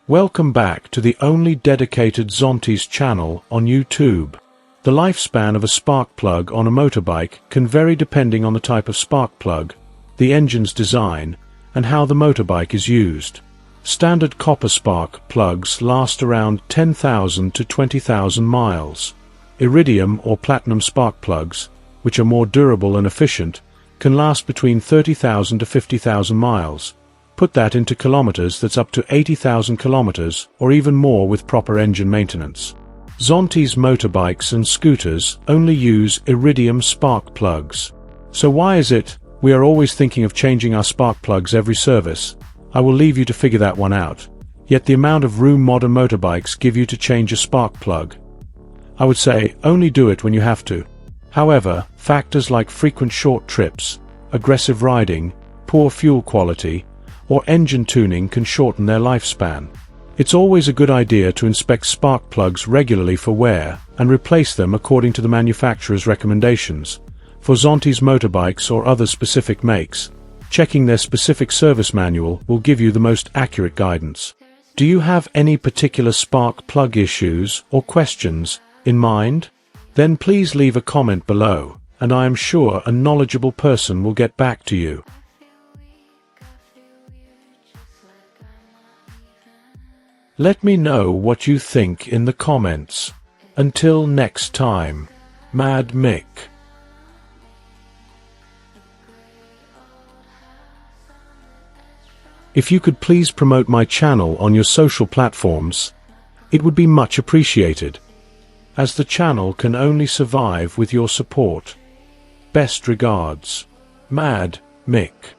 Welcome back to the only dedicated Zontes channel on YouTube. The lifespan of a spark plug on a motorbike can vary depending on the type of spark plug, the engine's design, and how the motorbike is used. Standard copper spark plugs last around 10,000 to 20,000 miles. Iridium or platinum spark plugs, which are more durable and efficient, can last between 30,000 to 50,000 miles. Put that into kilometers, that's up to 80,000 kilometers, or even more with proper engine maintenance. Zontes motorbikes and scooters only use iridium spark plugs. So why is it we are always thinking of changing our spark plugs every service? I will leave you to figure that one out. Yet the amount of room modern motorbikes give you to change a spark plug. I would say only do it when you have to. However, factors like frequent short trips, aggressive riding, poor fuel quality, or engine tuning can shorten their lifespan. It's always a good idea to inspect spark plugs regularly for wear and replace them according to the manufacturer's recommendations. For Zontes motorbikes or other specific makes, checking their specific service manual will give you the most accurate guidance. Do you have any particular spark plug issues or questions in mind? Then please leave a comment below, and I am sure a knowledgeable person will get back to you. Let me know what you think in the comments. Until next time, Mad Mick. If you could please promote my channel on your social platforms, it would be much appreciated, as the channel can only survive with your support. Best regards, Mad Mick.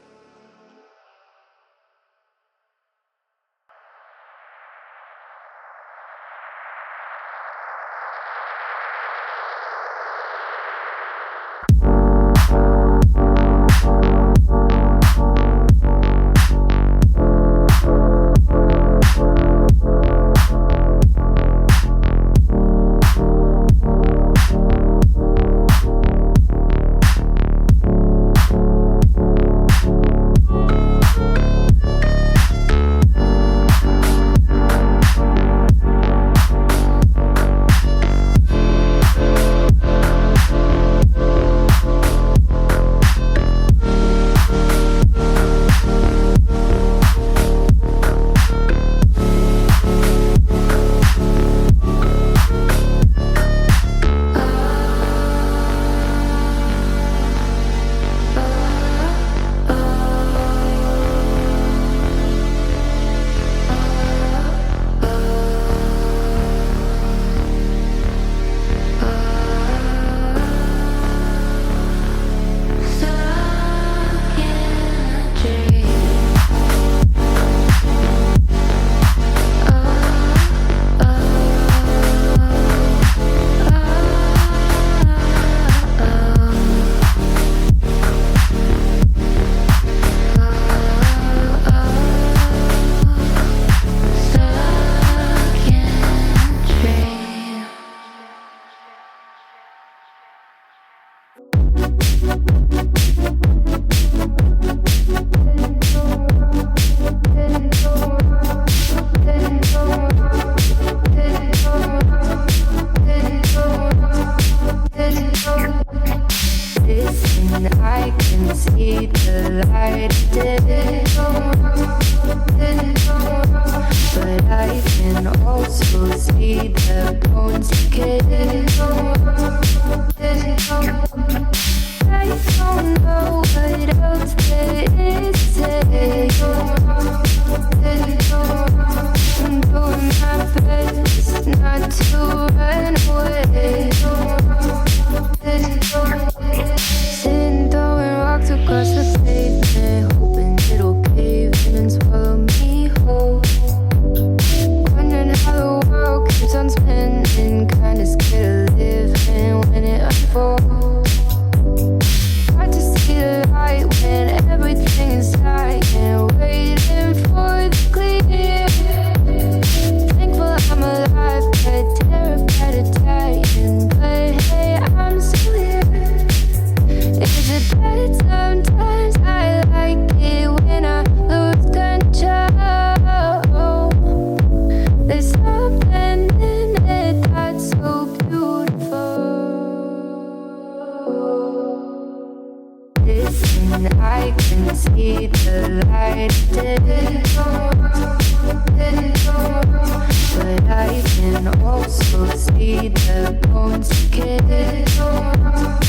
be the bones to kiss.